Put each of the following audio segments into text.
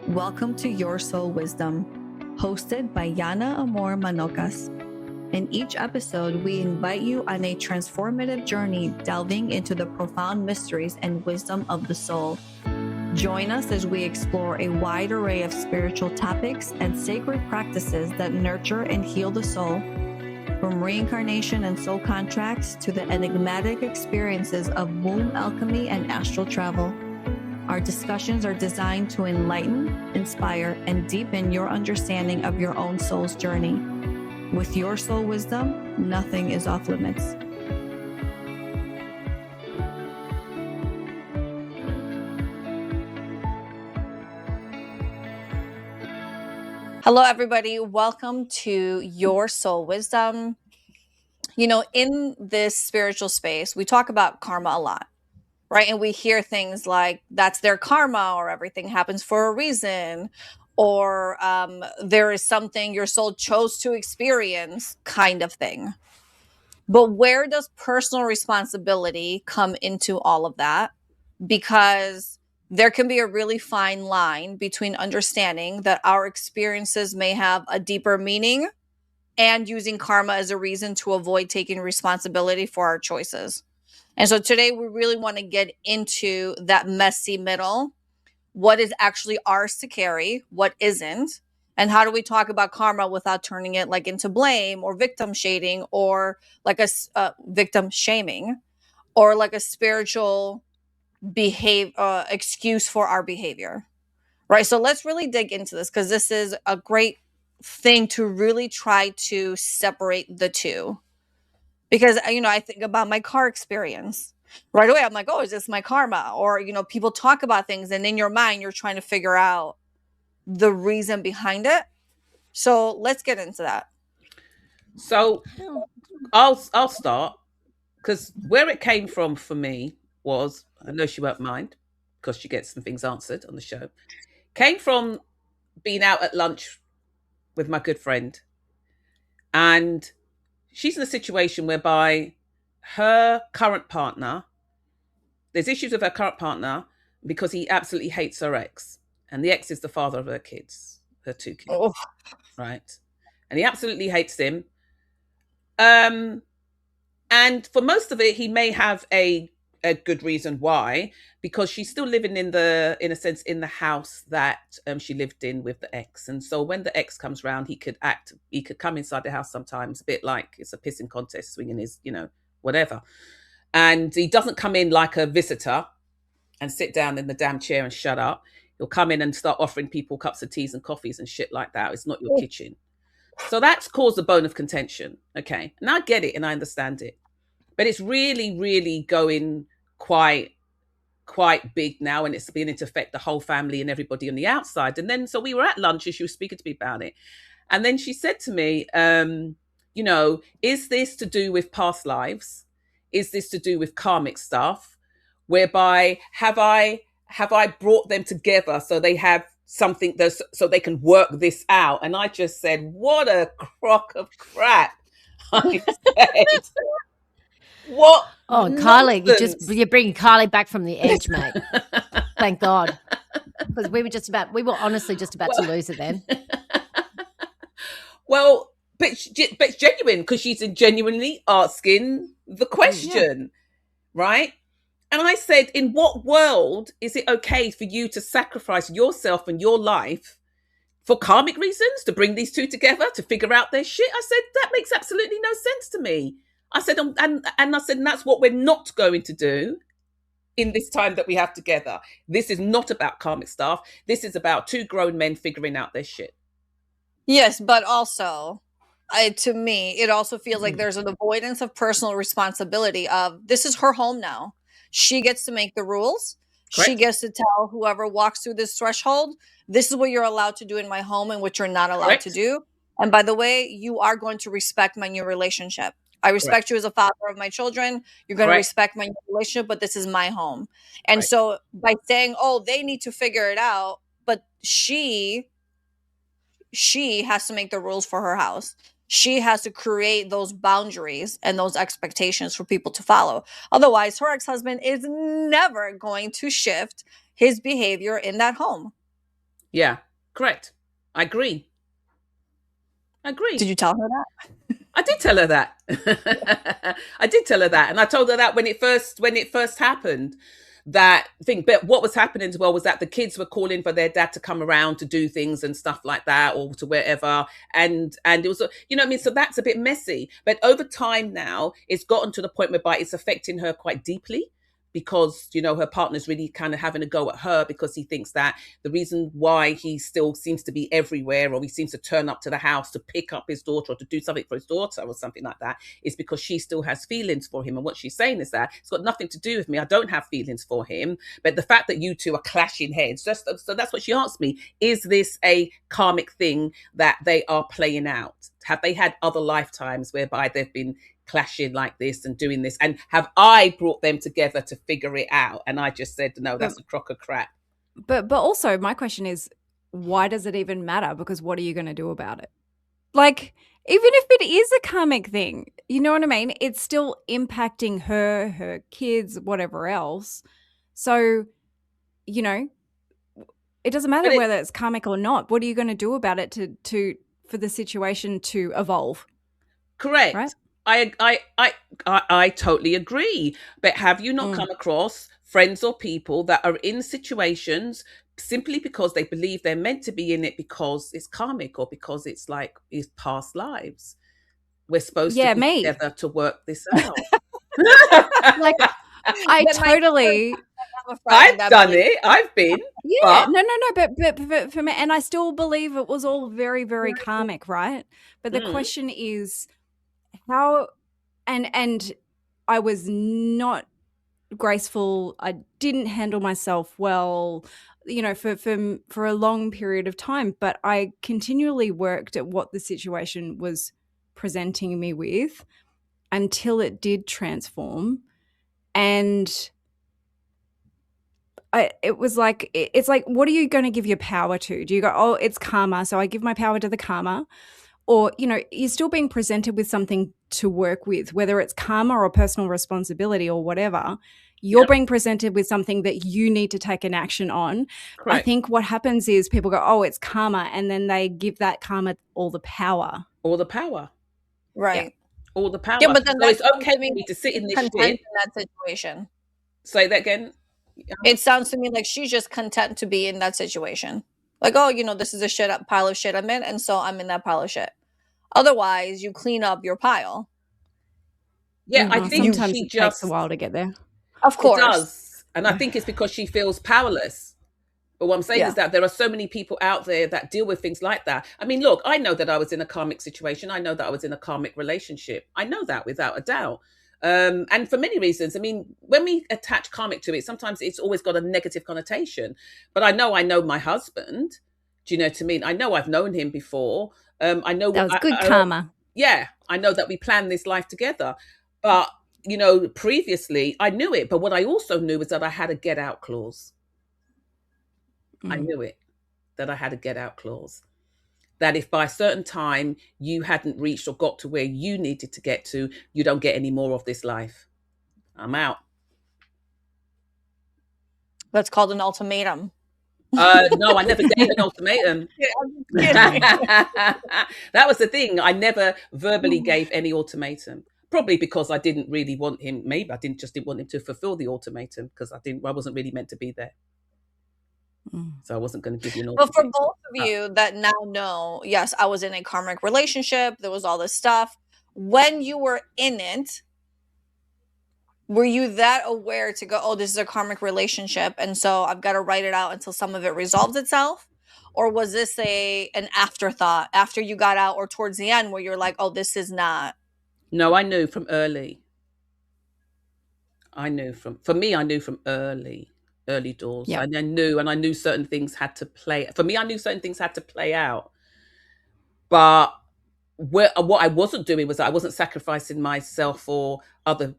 Welcome to Your Soul Wisdom, hosted by Yana Amor Manocas. In each episode, we invite you on a transformative journey delving into the profound mysteries and wisdom of the soul. Join us as we explore a wide array of spiritual topics and sacred practices that nurture and heal the soul, from reincarnation and soul contracts to the enigmatic experiences of womb alchemy and astral travel. Our discussions are designed to enlighten, inspire, and deepen your understanding of your own soul's journey. With Your Soul Wisdom, nothing is off limits. Hello, everybody. Welcome to Your Soul Wisdom. You know, in this spiritual space, we talk about karma a lot. Right. And we hear things like that's their karma, or everything happens for a reason, or there is something your soul chose to experience, kind of thing. But where does personal responsibility come into all of that? Because there can be a really fine line between understanding that our experiences may have a deeper meaning and using karma as a reason to avoid taking responsibility for our choices. And so today we really want to get into that messy middle. What is actually ours to carry? What isn't? And how do we talk about karma without turning it like into blame or victim shading, or like a victim shaming, or like a spiritual excuse for our behavior, right? So let's really dig into this, because this is a great thing to really try to separate the two. Because, I think about my car experience right away. I'm like, oh, is this my karma? Or, people talk about things and in your mind, you're trying to figure out the reason behind it. So let's get into that. So I'll start, because where it came from for me was, I know she won't mind because she gets some things answered on the show, came from being out at lunch with my good friend. And she's in a situation whereby her current partner, there's issues with her current partner because he absolutely hates her ex. And the ex is the father of her kids, her two kids. Oh. Right. And he absolutely hates him. And for most of it, he may have a good reason why, because she's still living in a sense in the house that she lived in with the ex. And so when the ex comes round, he could come inside the house sometimes, a bit like it's a pissing contest, swinging his, whatever. And he doesn't come in like a visitor and sit down in the damn chair and shut up. He'll come in and start offering people cups of teas and coffees and shit like that. It's not your kitchen. So that's caused a bone of contention. Okay. And I get it and I understand it. But it's really, really going quite big now, and it's beginning to affect the whole family and everybody on the outside. And then, so we were at lunch and she was speaking to me about it. And then she said to me, is this to do with past lives? Is this to do with karmic stuff? Whereby have I brought them together so they have something so they can work this out? And I just said, what a crock of crap. I said, what? Oh, Kylie, you're bringing Kylie back from the edge, mate. Thank God, because we were honestly just about to lose it then. Well, but it's genuine, because she's genuinely asking the question, right? And I said, in what world is it okay for you to sacrifice yourself and your life for karmic reasons, to bring these two together, to figure out their shit? I said, that makes absolutely no sense to me. I said, and I said, and that's what we're not going to do in this time that we have together. This is not about karmic stuff. This is about two grown men figuring out their shit. Yes, but also, to me, it also feels like there's an avoidance of personal responsibility of, this is her home now. She gets to make the rules. Correct. She gets to tell whoever walks through this threshold, this is what you're allowed to do in my home and what you're not allowed Correct. To do. And by the way, you are going to respect my new relationship. I respect Correct. You as a father of my children. You're going Correct. To respect my new relationship, but this is my home. And Correct. So by saying, oh, they need to figure it out, but she has to make the rules for her house. She has to create those boundaries and those expectations for people to follow. Otherwise, her ex-husband is never going to shift his behavior in that home. Yeah, correct. I agree. I agree. Did you tell her that? I did tell her that. I did tell her that, and I told her that when it first happened. That thing, but what was happening as well was that the kids were calling for their dad to come around to do things and stuff like that, or to wherever, and it was, you know what I mean. So that's a bit messy. But over time now, it's gotten to the point whereby it's affecting her quite deeply because her partner's really kind of having a go at her because he thinks that the reason why he still seems to be everywhere, or he seems to turn up to the house to pick up his daughter or to do something for his daughter or something like that, is because she still has feelings for him. And what she's saying is that it's got nothing to do with me. I don't have feelings for him. But the fact that you two are clashing heads, so that's what she asked me. Is this a karmic thing that they are playing out? Have they had other lifetimes whereby they've been clashing like this and doing this, and have I brought them together to figure it out? And I just said, no, that's a crock of crap. But also my question is, why does it even matter? Because what are you going to do about it? Like, even if it is a karmic thing, you know what I mean? It's still impacting her kids, whatever else. So, it doesn't matter whether it's karmic or not. What are you going to do about it for the situation to evolve? Correct. Right? I totally agree. But have you not come across friends or people that are in situations simply because they believe they're meant to be in it because it's karmic or because it's like it's past lives? We're supposed to be together to work this out. Like, I've done it. I've been. Yeah, no, but for me, and I still believe it was all very, very karmic, right? But the question is how, and I was not graceful. I didn't handle myself well, for a long period of time. But I continually worked at what the situation was presenting me with until it did transform. And it's like, what are you going to give your power to? Do you go, oh, it's karma, so I give my power to the karma? Or, you're still being presented with something to work with, whether it's karma or personal responsibility or whatever. You're being presented with something that you need to take an action on. Correct. I think what happens is people go, oh, it's karma, and then they give that karma all the power. All the power. Right. Yeah. All the power. Yeah, but then so it's okay for me to sit in this shit. In that situation. Say that again. It sounds to me like she's just content to be in that situation. Like, oh, this is a pile of shit I'm in, and so I'm in that pile of shit. Otherwise, you clean up your pile. Yeah, I think sometimes it takes a while to get there. Of course. It does. And I think it's because she feels powerless. But what I'm saying is that there are so many people out there that deal with things like that. I mean, look, I know that I was in a karmic situation. I know that I was in a karmic relationship. I know that without a doubt. And for many reasons. I mean, when we attach karmic to it, sometimes it's always got a negative connotation. But I know my husband. Do you know what I mean? I know I've known him before. I know that was good karma. Yeah, I know that we planned this life together. But, previously I knew it. But what I also knew was that I had a get out clause. I knew it, that I had a get out clause. That if by a certain time you hadn't reached or got to where you needed to get to, you don't get any more of this life. I'm out. That's called an ultimatum. No, I never gave an ultimatum. That was the thing. I never verbally gave any ultimatum. Probably because I didn't really want him. Maybe I didn't want him to fulfill the ultimatum because I wasn't really meant to be there. So I wasn't going to give you an ultimatum. But for both of you that now know, yes, I was in a karmic relationship. There was all this stuff. When you were in it, were you that aware to go, oh, this is a karmic relationship, and so I've got to write it out until some of it resolves itself? Or was this an afterthought after you got out or towards the end where you're like, oh, this is not? No, I knew from early. I knew from early doors. Yep. I knew certain things had to play. For me, I knew certain things had to play out. But what I wasn't doing was that I wasn't sacrificing myself for other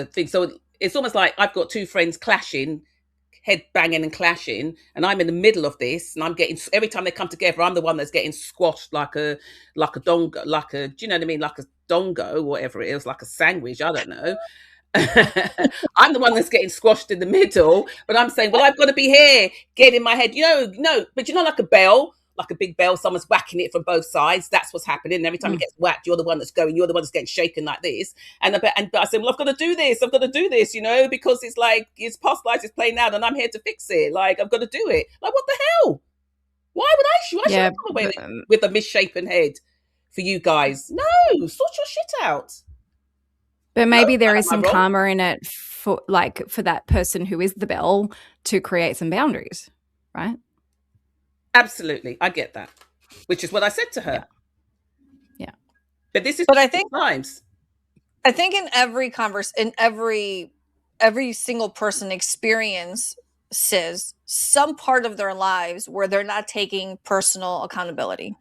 things. So it's almost like I've got two friends clashing, head banging and clashing, and I'm in the middle of this, and I'm getting, every time they come together, I'm the one that's getting squashed like a dongo, do you know what I mean? Like a dongo, whatever it is, like a sandwich, I don't know. I'm the one that's getting squashed in the middle, but I'm saying, well, I've got to be here, get in my head, but like a bell, like a big bell, someone's whacking it from both sides. That's what's happening. And every time it gets whacked, you're the one that's going, you're the one that's getting shaken like this. But I said, well, I've got to do this, because it's like it's past life is playing out, and I'm here to fix it. Like I've got to do it. Like what the hell? Why would I should come away with a misshapen head for you guys? No, sort your shit out. But maybe there is some karma in it for that person who is the bell to create some boundaries, right? Absolutely. I get that. Which is what I said to her. Yeah. But this is I think in every every single person experiences some part of their lives where they're not taking personal accountability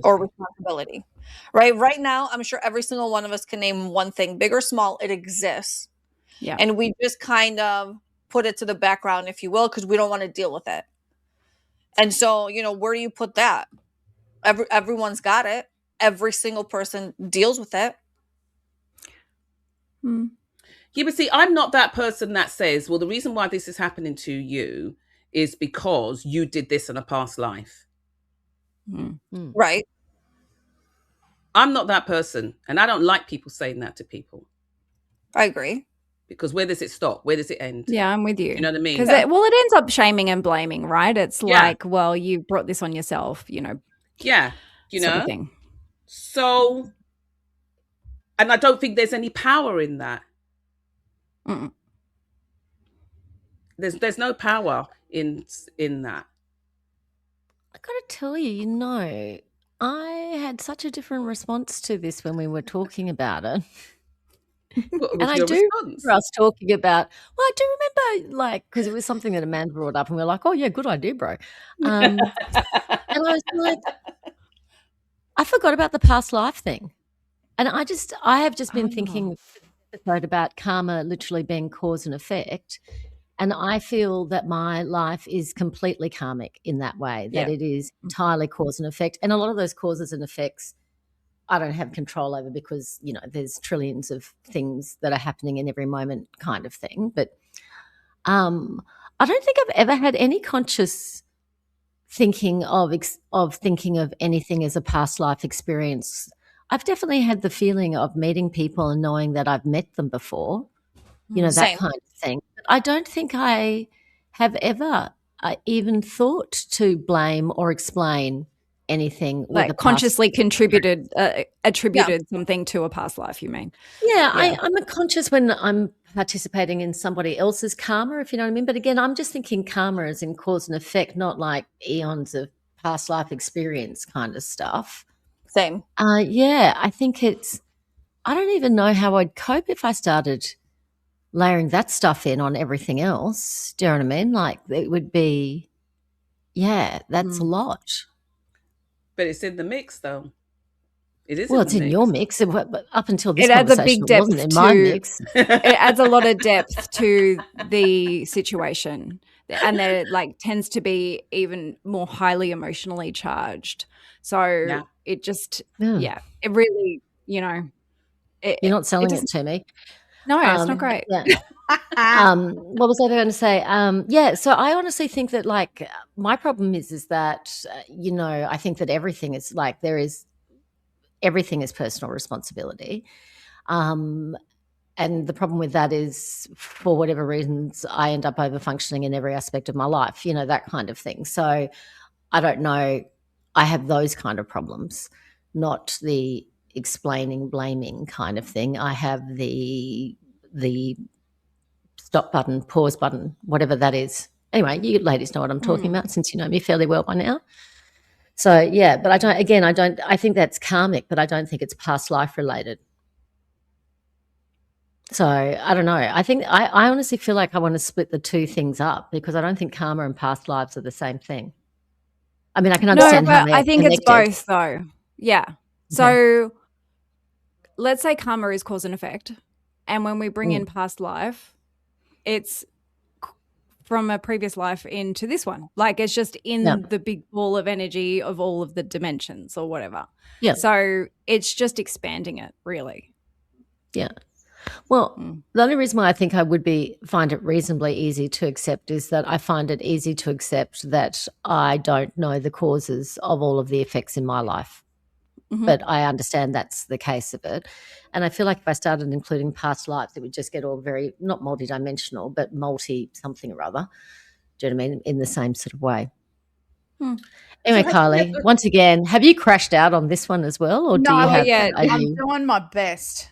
or responsibility. Right now, I'm sure every single one of us can name one thing, big or small, it exists. Yeah. And we just kind of put it to the background, if you will, because we don't want to deal with it. And so, where do you put that? Everyone's got it. Every single person deals with it. Yeah, but see, I'm not that person that says, well, the reason why this is happening to you is because you did this in a past life. Right. I'm not that person. And I don't like people saying that to people. I agree. Because where does it stop? Where does it end? Yeah, I'm with you. You know what I mean? Because it ends up shaming and blaming, right? It's like, well, you brought this on yourself, Yeah, sort of thing. So, and I don't think there's any power in that. Mm-mm. There's no power in that. I got to tell you, I had such a different response to this when we were talking about it. What was and I your do response? remember us talking about, I do remember, because it was something that Amanda brought up, and we were like, oh, yeah, good idea, bro. And I was like, I forgot about the past life thing. And I have just been thinking about karma literally being cause and effect. And I feel that my life is completely karmic in that way, that it is entirely cause and effect. And a lot of those causes and effects I don't have control over because, there's trillions of things that are happening in every moment kind of thing. But I don't think I've ever had any conscious thinking of anything as a past life experience. I've definitely had the feeling of meeting people and knowing that I've met them before, that Same. kind of thing. But I don't think I have ever even thought to blame or explain anything like consciously attributed something to a past life, you mean? I'm a conscious when I'm participating in somebody else's karma, if you know what I mean. But again, I'm just thinking karma as in cause and effect, not like eons of past life experience kind of stuff. Same. I think I don't even know how I'd cope if I started layering that stuff in on everything else. Do you know what I mean? Like it would be, that's a lot. But it's in the mix, though. It is. Well, it's in your mix. But up until this it adds a big depth wasn't in my mix. It adds a lot of depth to the situation, and that it tends to be even more highly emotionally charged. So it just, it really, you're not selling it to me. No, it's not great. Yeah. What was I going to say? So I honestly think that my problem is that, I think that everything is everything is personal responsibility. And the problem with that is for whatever reasons, I end up over functioning in every aspect of my life, that kind of thing. So I don't know. I have those kind of problems, not the explaining, blaming kind of thing. I have the stop button, pause button, whatever that is. Anyway, you ladies know what I'm talking about since you know me fairly well by now. So, but I think that's karmic, but I don't think it's past life related. So, I don't know. I think I honestly feel like I want to split the two things up because I don't think karma and past lives are the same thing. I mean, I can understand how they're I think connected. It's both though. Yeah. So let's say karma is cause and effect. And when we bring in past life, it's from a previous life into this one. It's just in the big ball of energy of all of the dimensions or whatever. Yeah. So it's just expanding it, really. Yeah. Well, the only reason why I think I would find it reasonably easy to accept is that I find it easy to accept that I don't know the causes of all of the effects in my life. But I understand that's the case of it. And I feel like if I started including past lives, it would just get all very, not multidimensional, but multi something or other. Do you know what I mean? In the same sort of way. Anyway, So Kylie, once again, have you crashed out on this one as well? Or do you have I'm doing my best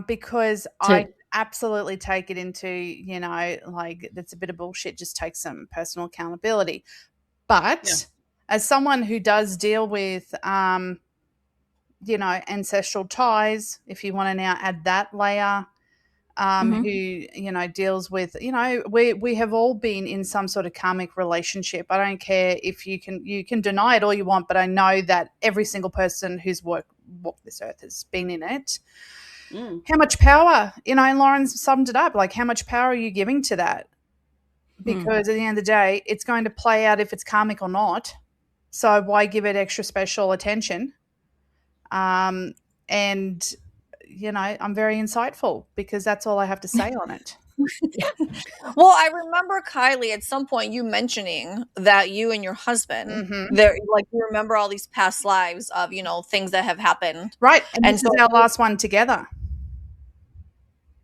because I absolutely take it into, like that's a bit of bullshit. Just take some personal accountability. But as someone who does deal with, ancestral ties, if you want to now add that layer, who, deals with, we have all been in some sort of karmic relationship. I don't care if you can deny it all you want, but I know that every single person who's walked this earth has been in it. How much power, and Lauren summed it up, like how much power are you giving to that? Because at the end of the day, it's going to play out if it's karmic or not. So why give it extra special attention? And I'm very insightful because that's all I have to say on it. Well, I remember, Kylie, at some point you mentioning that you and your husband, you remember all these past lives of, things that have happened. Right. And this is our last one together.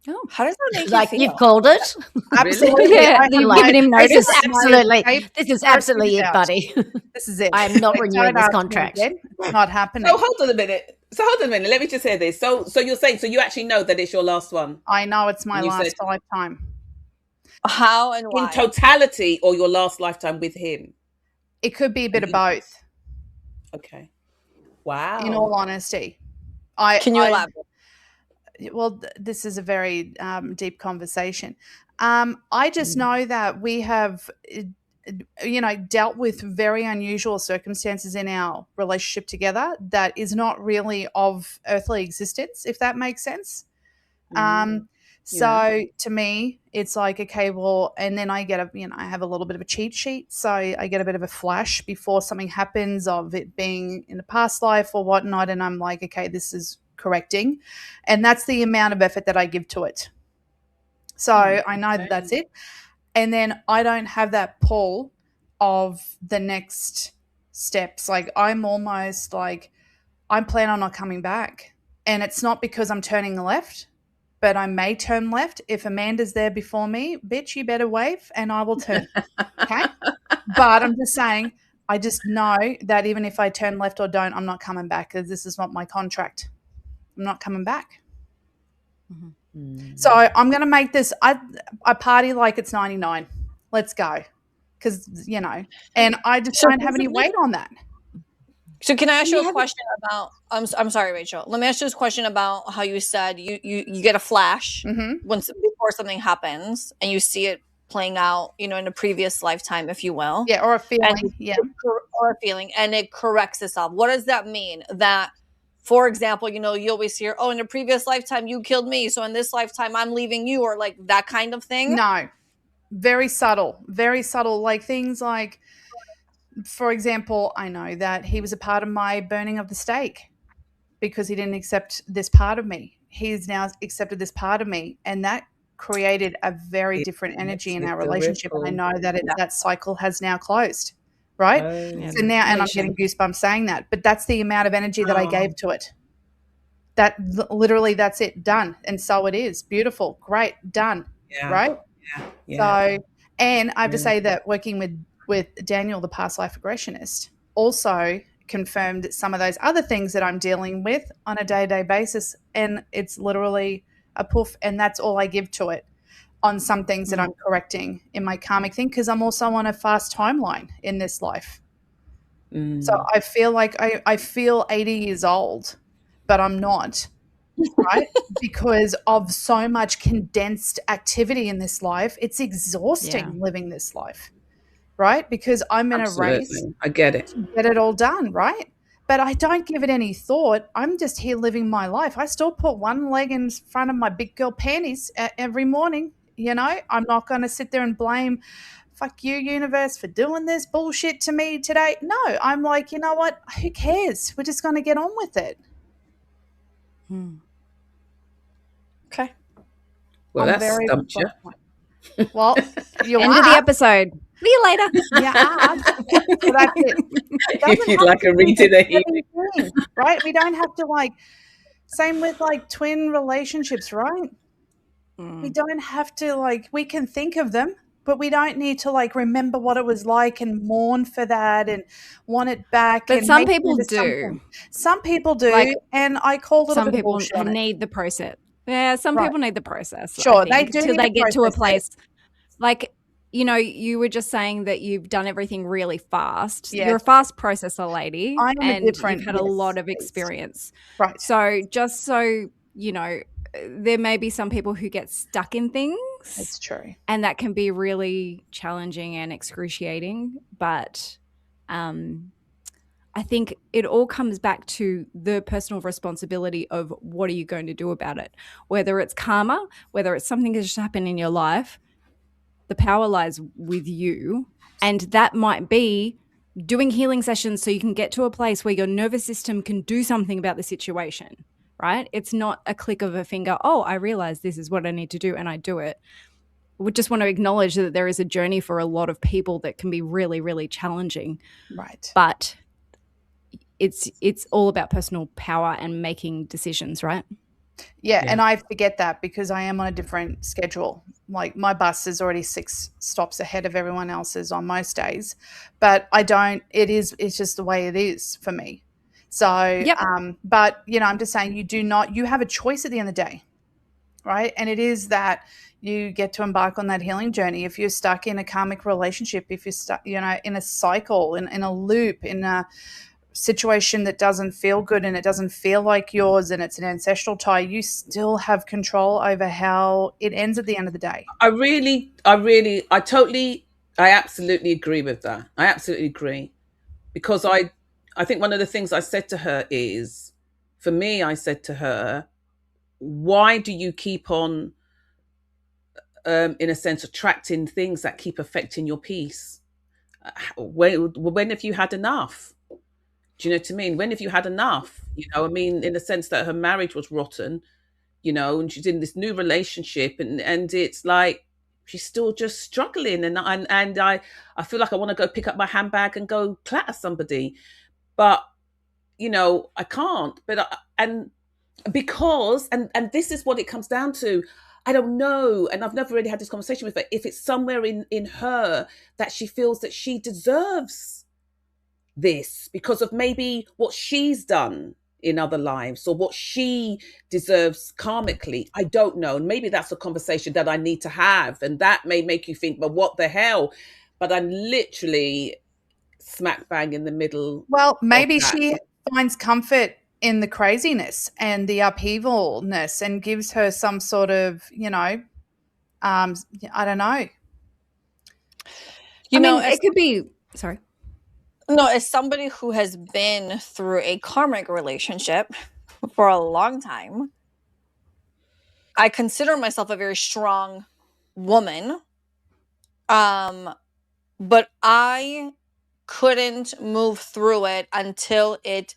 Oh, how does that make like you feel? you've called it? Absolutely. Yeah, you've given him notice. This is absolutely it, buddy. This is it. I am not renewing this contract. It's not happening. So hold on a minute. Let me just hear this. So you're saying, so you actually know that it's your last one? I know it's my last lifetime. How and why? In totality, or your last lifetime with him? It could be a bit of both. Okay. Wow. In all honesty. Can you elaborate? Well, this is a very deep conversation. I just know that we have, dealt with very unusual circumstances in our relationship together that is not really of earthly existence, if that makes sense. So to me, it's like, okay, well, and then I get I have a little bit of a cheat sheet. So I get a bit of a flash before something happens of it being in a past life or whatnot. And I'm like, okay, this is correcting. And that's the amount of effort that I give to it. So I know that that's it. And then I don't have that pull of the next steps. Like I'm almost like, I plan on not coming back. And it's not because I'm turning left, but I may turn left. If Amanda's there before me, bitch, you better wave and I will turn. Okay? But I'm just saying, I just know that even if I turn left or don't, I'm not coming back because this is not my contract. I'm not coming back. So I'm going to make this, I party like it's 99. Let's go. Because, and I just don't have any weight on that. So can I ask you a question about, I'm sorry, Rachel. Let me ask you this question about how you said you get a flash before something happens and you see it playing out, in a previous lifetime, if you will. Yeah, or a feeling. Or a feeling. And it corrects itself. What does that mean? That, for example, you always hear, oh, in a previous lifetime, you killed me. So in this lifetime, I'm leaving you, or like that kind of thing? No. Very subtle. Very subtle. Like things like, for example, I know that he was a part of my burning of the stake because he didn't accept this part of me. He's now accepted this part of me. And that created a very different energy in our relationship. And I know that that cycle has now closed. Right? So now, and I'm getting goosebumps saying that, but that's the amount of energy that I gave to it. That literally, that's it, done. And so it is. Beautiful, great, done. Right? So, and I have to say that working with Daniel, the past life regressionist, also confirmed some of those other things that I'm dealing with on a day-to-day basis. And it's literally a poof, and that's all I give to it on some things that I'm correcting in my karmic thing, because I'm also on a fast timeline in this life. So I feel like I feel 80 years old, but I'm not, right? Because of so much condensed activity in this life. It's exhausting living this life, right? Because I'm in a race. I get it. To get it all done, right? But I don't give it any thought. I'm just here living my life. I still put one leg in front of my big girl panties every morning. I'm not going to sit there and blame, fuck you, universe, for doing this bullshit to me today. No, I'm like, you know what? Who cares? We're just going to get on with it. Okay. Well, I'm that's very stumped you. well. You End of the are. episode. See you later. Yeah, so that's it. It doesn't If you'd have like to a be reading, this a healing. heavy thing, right? We don't have to like. Same with like twin relationships, right? We don't have to like. We can think of them, but we don't need to like remember what it was like and mourn for that and want it back. But and some make it people into do. something. Some people do, Like, and I call a little Some bit of people bullshit on it. need the process. Yeah, some Right. people need the process. Sure, I they think, do till need they to get to a process it. place. Like, you were just saying that you've done everything really fast. Yeah. You're a fast processor lady, I am a and you've different- had a lot yes, of yes. experience. Right. So just so you know, there may be some people who get stuck in things, It's true. and that can be really challenging and excruciating. But I think it all comes back to the personal responsibility of what are you going to do about it. Whether it's karma, whether it's something that's just happened in your life, the power lies with you. And that might be doing healing sessions so you can get to a place where your nervous system can do something about the situation, right? It's not a click of a finger, oh, I realize this is what I need to do, and I do it. We just want to acknowledge that there is a journey for a lot of people that can be really, really challenging. Right. But it's all about personal power and making decisions, right? Yeah, and I forget that because I am on a different schedule. Like my bus is already 6 stops ahead of everyone else's on most days, but I don't. It's just the way it is for me. So, Yep. But I'm just saying you have a choice at the end of the day, right? And it is that you get to embark on that healing journey. If you're stuck in a karmic relationship, if you're stuck, in a cycle, in a loop, in a situation that doesn't feel good and it doesn't feel like yours and it's an ancestral tie, you still have control over how it ends at the end of the day. I absolutely agree with that. I absolutely agree. Because I think one of the things I said to her is, for me, I said to her, why do you keep on, in a sense, attracting things that keep affecting your peace? When have you had enough? Do you know what I mean? When have you had enough? I mean, in the sense that her marriage was rotten, and she's in this new relationship, and it's like she's still just struggling, and I feel like I want to go pick up my handbag and go clatter somebody, but I can't. But because this is what it comes down to. I don't know, and I've never really had this conversation with her. If it's somewhere in her that she feels that she deserves this because of maybe what she's done in other lives or what she deserves karmically. I don't know. And maybe that's a conversation that I need to have. And that may make you think, but what the hell? But I'm literally smack bang in the middle. Well, maybe she finds comfort in the craziness and the upheavalness and gives her some sort of, I don't know. It could be, sorry. No, as somebody who has been through a karmic relationship for a long time, I consider myself a very strong woman. But I couldn't move through it until it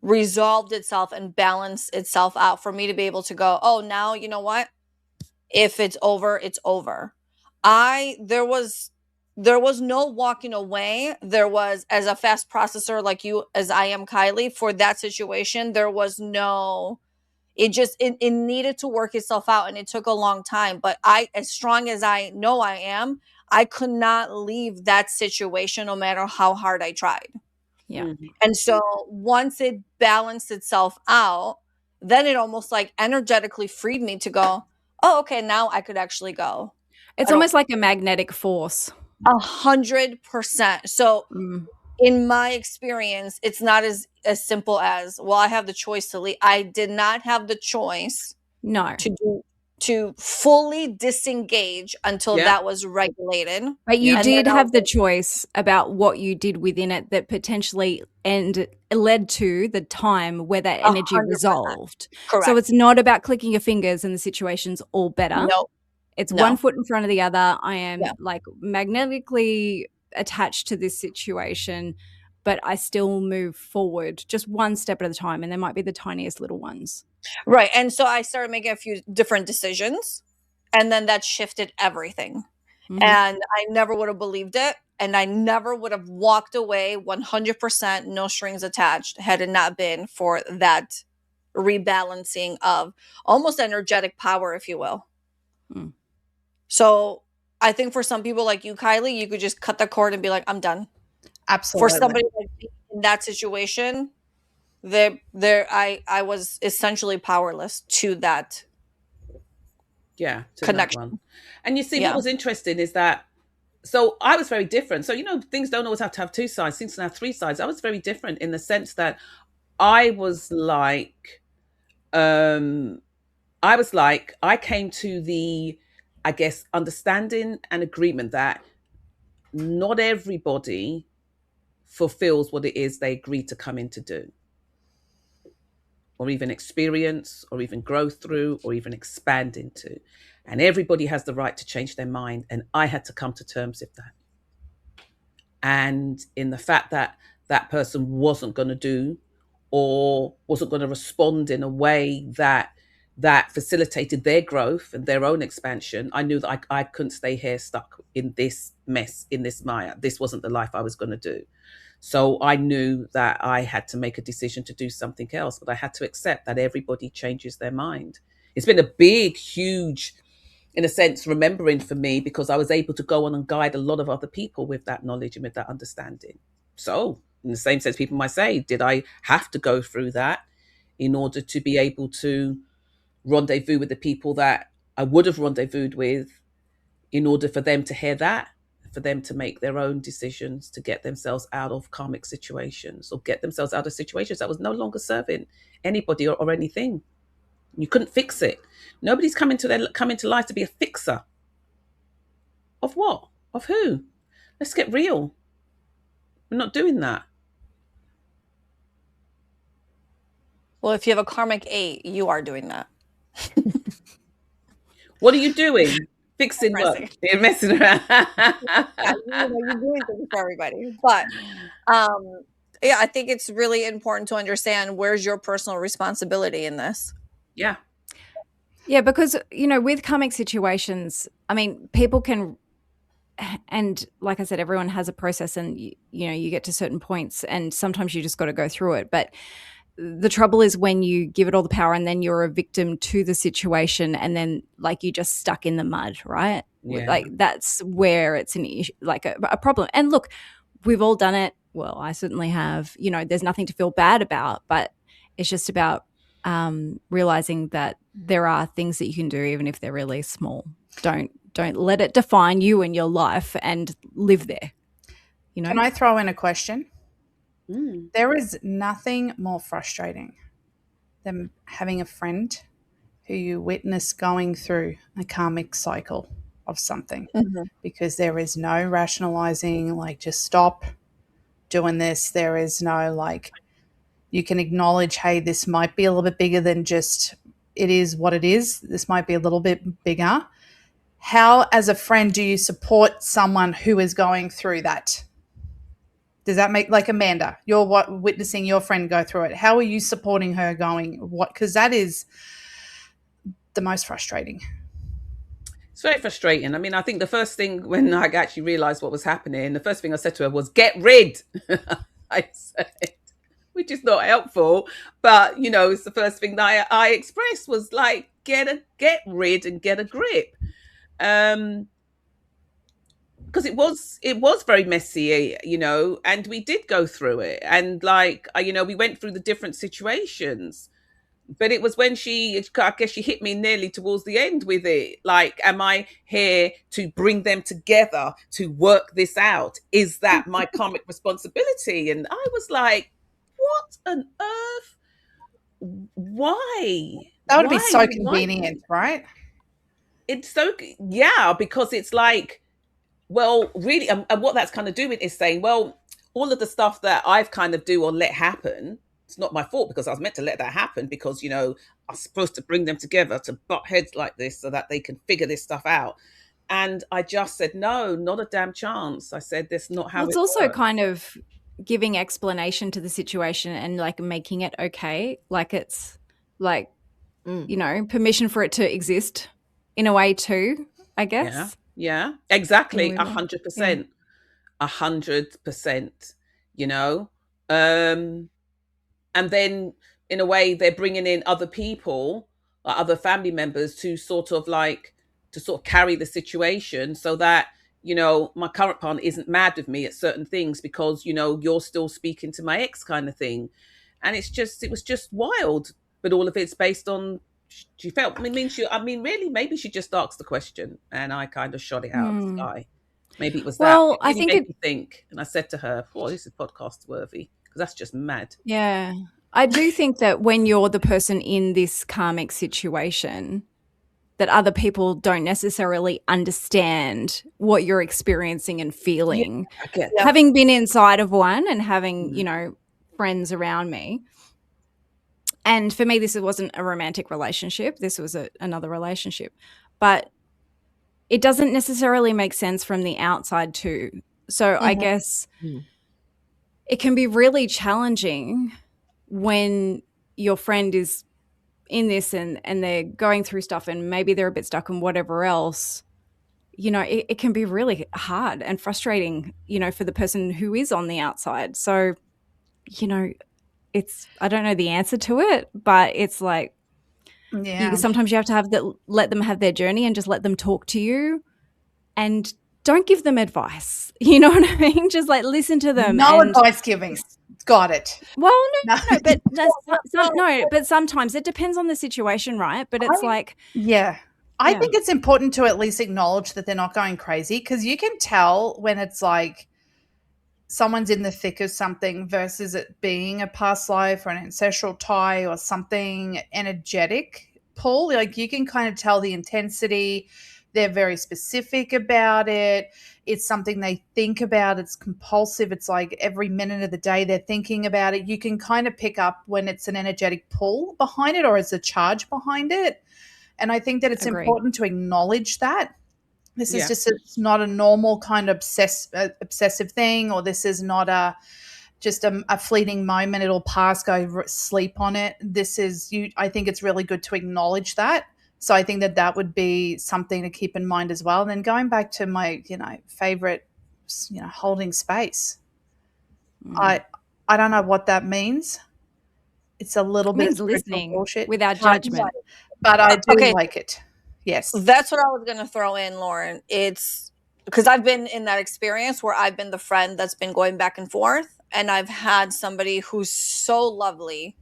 resolved itself and balanced itself out for me to be able to go, oh, now you know what? If it's over, it's over. There was no walking away. There was, as a fast processor like you, as I am, Kylie, for that situation, there was no, it needed to work itself out, and it took a long time. But as strong as I know I am, I could not leave that situation no matter how hard I tried. Yeah. Mm-hmm. And so once it balanced itself out, then it almost like energetically freed me to go, oh, okay, now I could actually go. It's almost like a magnetic force. 100%. So in my experience, it's not as simple as, well, I have the choice to leave. I did not have the choice to fully disengage until that was regulated. But you did have the choice about what you did within it that potentially led to the time where that energy 100%. resolved. Correct. So it's not about clicking your fingers and the situation's all better. Nope. It's one foot in front of the other. I am like magnetically attached to this situation, but I still move forward just one step at a time, and there might be the tiniest little ones. Right. And so I started making a few different decisions. And then that shifted everything. Mhm. And I never would have believed it. And I never would have walked away 100%, no strings attached, had it not been for that rebalancing of almost energetic power, if you will. Mm. So I think for some people like you, Kylie, you could just cut the cord and be like, I'm done. Absolutely. For somebody like me in that situation, I was essentially powerless to that Yeah, to connection. that one. And you see, Yeah. what was interesting is that, so I was very different. So, things don't always have to have two sides. Things can have three sides. I was very different in the sense that I was like, I came to the, I guess, understanding and agreement that not everybody fulfills what it is they agreed to come in to do, or even experience, or even grow through, or even expand into. And everybody has the right to change their mind. And I had to come to terms with that. And in the fact that that person wasn't going to do, or wasn't going to respond in a way that facilitated their growth and their own expansion, I knew that I couldn't stay here stuck in this mess, in this mire. This wasn't the life I was going to do. So I knew that I had to make a decision to do something else, but I had to accept that everybody changes their mind. It's been a big, huge, in a sense, remembering for me, because I was able to go on and guide a lot of other people with that knowledge and with that understanding. So, in the same sense, people might say, did I have to go through that in order to be able to rendezvous with the people that I would have rendezvoused with, in order for them to hear that, for them to make their own decisions, to get themselves out of karmic situations, or get themselves out of situations that was no longer serving anybody or anything. You couldn't fix it. Nobody's come into life to be a fixer. Of what? Of who? Let's get real. We're not doing that. Well, if you have a karmic 8, you are doing that. What are you doing? Fixing what? Messing. You're messing around. Yeah, you're doing things for everybody. But yeah, I think it's really important to understand where's your personal responsibility in this. Yeah. Yeah, because, with karmic situations, I mean, people can, and like I said, everyone has a process, and, you get to certain points, and sometimes you just got to go through it. But the trouble is when you give it all the power and then you're a victim to the situation, and then like you just stuck in the mud, right? Yeah. Like that's where it's an issue, like a problem. And look, we've all done it. Well, I certainly have. There's nothing to feel bad about, but it's just about realizing that there are things that you can do even if they're really small. Don't let it define you and your life, and live there. Can I throw in a question? Mm. There is nothing more frustrating than having a friend who you witness going through a karmic cycle of something, because there is no rationalizing, like, just stop doing this. There is no, like, you can acknowledge, hey, this might be a little bit bigger than just it is what it is. This might be a little bit bigger. How, as a friend, do you support someone who is going through that? Does that make, like, Amanda, you're witnessing your friend go through it. How are you supporting her going? What? Because that is the most frustrating. It's very frustrating. I mean, I think the first thing when I actually realized what was happening, the first thing I said to her was, get rid. I said, which is not helpful, but it's the first thing that I expressed was like, get rid and get a grip. Because it was very messy, and we did go through it, and we went through the different situations. But it was when I guess she hit me nearly towards the end with it. Like, am I here to bring them together to work this out? Is that my karmic responsibility? And I was like, what on earth? Why? That would be so convenient, right? It's so, yeah, because it's like, well, really, and what that's kind of doing is saying, well, all of the stuff that I've kind of do or let happen, it's not my fault, because I was meant to let that happen, because I'm supposed to bring them together to butt heads like this so that they can figure this stuff out. And I just said, no, not a damn chance. I said, that's not how it's also works. Kind of giving explanation to the situation and like making it okay. Like it's like, permission for it to exist in a way too, I guess. Yeah, exactly. In a weird way. 100%. 100%, you know? Um, and then in a way they're bringing in other people, other family members to sort of carry the situation so that, my current partner isn't mad with me at certain things because, you're still speaking to my ex kind of thing. And it was just wild. But all of it's based on she felt. Really, maybe she just asked the question, and I kind of shot it out of the sky. Maybe it was that. Well, It I really think made me think, and I said to her, "Oh, this is podcast worthy because that's just mad." yeah. I do think that when you're the person in this karmic situation, that other people don't necessarily understand what you're experiencing and feeling. I get Yeah. Having been inside of one and having, friends around me. And for me, this wasn't a romantic relationship. This was another relationship. But it doesn't necessarily make sense from the outside too. So I guess it can be really challenging when your friend is in this and they're going through stuff and maybe they're a bit stuck and whatever else. It can be really hard and frustrating, for the person who is on the outside. So, I don't know the answer to it, but it's like, sometimes you have to let them have their journey and just let them talk to you and don't give them advice. You know what I mean? Just like listen to them. No advice giving. Got it. Well, no, but but sometimes it depends on the situation, right? But it's I think it's important to at least acknowledge that they're not going crazy because you can tell when it's like someone's in the thick of something versus it being a past life or an ancestral tie or something energetic pull. Like you can kind of tell the intensity. They're very specific about it. It's something they think about. It's compulsive. It's like every minute of the day they're thinking about it. You can kind of pick up when it's an energetic pull behind it or it's a charge behind it. And I think that it's important to acknowledge that. This is it's not a normal kind of obsessive thing, or this is not just a fleeting moment. It'll pass, go sleep on it. I think it's really good to acknowledge that. So I think that would be something to keep in mind as well. And then going back to my, favorite, holding space. I don't know what that means. It's a little bit of listening bullshit without judgment. But I do like it. Yes. That's what I was going to throw in, Lauren. It's because I've been in that experience where I've been the friend that's been going back and forth. And I've had somebody who's so lovely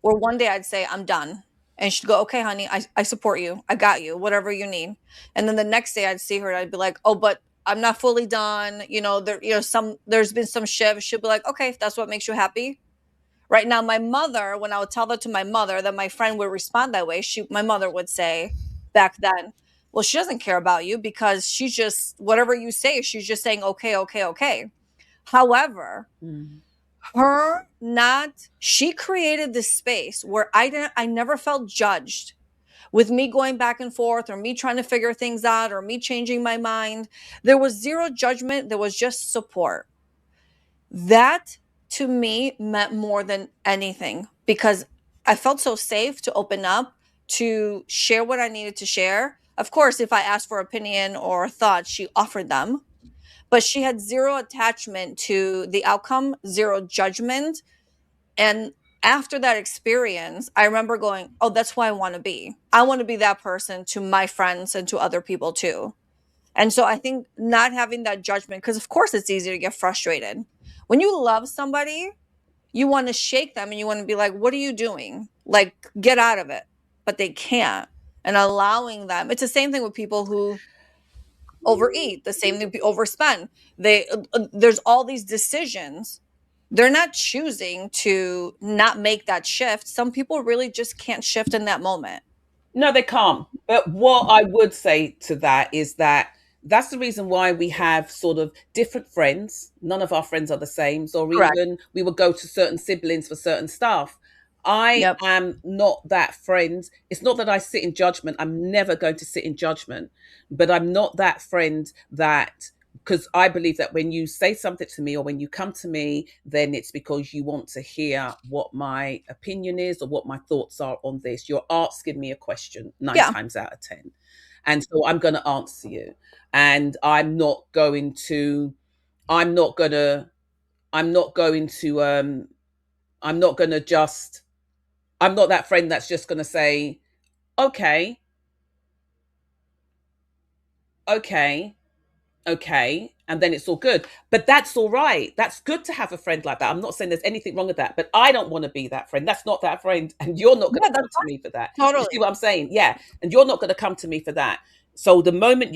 where one day I'd say, I'm done. And she'd go, okay, honey, I support you. I got you, whatever you need. And then the next day I'd see her and I'd be like, oh, but I'm not fully done. There's been some shifts. She'll be like, okay, if that's what makes you happy. Right now, my mother, when I would tell that to my mother that my friend would respond that way, my mother would say back then, well, she doesn't care about you because she's just, whatever you say, she's just saying, okay, okay, okay. However, she created this space where I never felt judged with me going back and forth or me trying to figure things out or me changing my mind. There was zero judgment. There was just support. That to me meant more than anything because I felt so safe to open up, to share what I needed to share. Of course, if I asked for opinion or thoughts, she offered them. But she had zero attachment to the outcome, zero judgment. And after that experience, I remember going, oh, that's who I want to be. I want to be that person to my friends and to other people too. And so I think not having that judgment, because of course it's easy to get frustrated. When you love somebody, you want to shake them and you want to be like, what are you doing? Like, get out of it. But they can't. And allowing them, it's the same thing with people who overeat, the same thing, overspend. There's all these decisions. They're not choosing to not make that shift. Some people really just can't shift in that moment. No, they can't. But what I would say to that is that's the reason why we have sort of different friends. None of our friends are the same. Or even we would go to certain siblings for certain stuff. I am not that friend. It's not that I sit in judgment. I'm never going to sit in judgment. But I'm not that friend because I believe that when you say something to me or when you come to me, then it's because you want to hear what my opinion is or what my thoughts are on this. You're asking me a question 9 times out of 10. and so I'm going to answer you, and I'm not going to I'm not going to I'm not going to I'm not going to just I'm not that friend that's just going to say, okay, okay, okay, and then it's all good. But that's all right. That's good to have a friend like that. I'm not saying there's anything wrong with that, but I don't want to be that friend. That's not that friend, and you're not going Yeah, to that's come to me for that. You totally. see what I'm saying? Yeah, and you're not going to come to me for that. So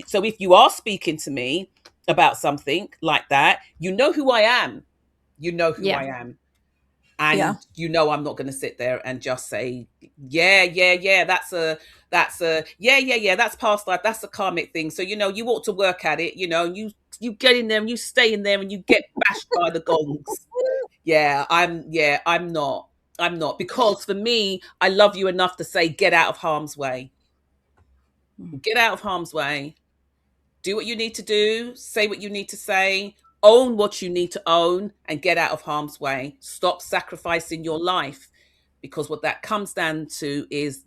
so if you are speaking to me about something like that, you know who I am. You know who Yeah. I am. Yeah. And you know I'm not going to sit there and just say, yeah, yeah, that's past life, that's a karmic thing, so you ought to work at it, you get in there and you stay in there and you get bashed by the gongs. I'm not, because for me, I love you enough to say, get out of harm's way. Get out of harm's way. Do what you need to do, say what you need to say, own what you need to own, and get out of harm's way. Stop sacrificing your life, because what that comes down to is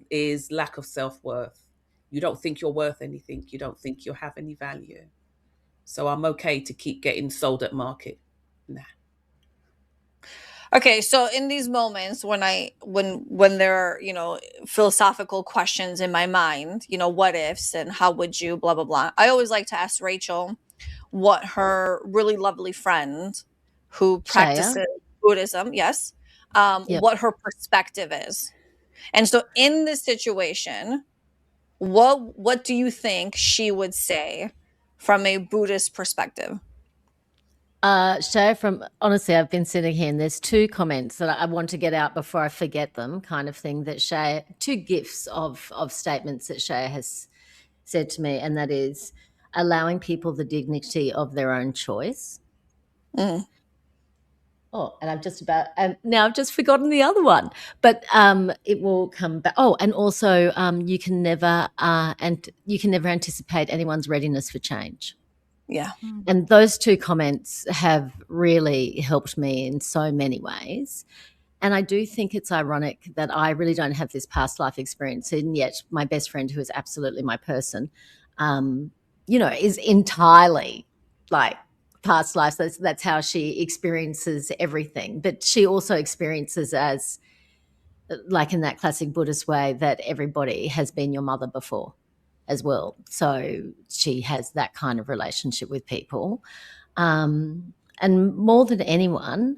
lack of self-worth. You don't think you're worth anything. You don't think you have any value. So I'm okay to keep getting sold at market. Nah. Okay, so in these moments when there are, philosophical questions in my mind, what ifs and how would you, blah blah blah. I always like to ask Rachel what her really lovely friend who Shaya? practices Buddhism, yes, Yep. what her perspective is. And so in this situation, what do you think she would say from a Buddhist perspective? Shaya, honestly, I've been sitting here and there's two comments that I want to get out before I forget them, kind of thing, that Shaya, two gifts of statements that Shaya has said to me, and that is allowing people the dignity of their own choice. Mm. Oh, and now I've just forgotten the other one, but it will come back. Oh, and also you can never anticipate anyone's readiness for change. Yeah. And those two comments have really helped me in so many ways. And I do think it's ironic that I really don't have this past life experience, and yet my best friend, who is absolutely my person, is entirely like past lives. That's how she experiences everything. But she also experiences as, like in that classic Buddhist way, that everybody has been your mother before as well. So she has that kind of relationship with people. And more than anyone,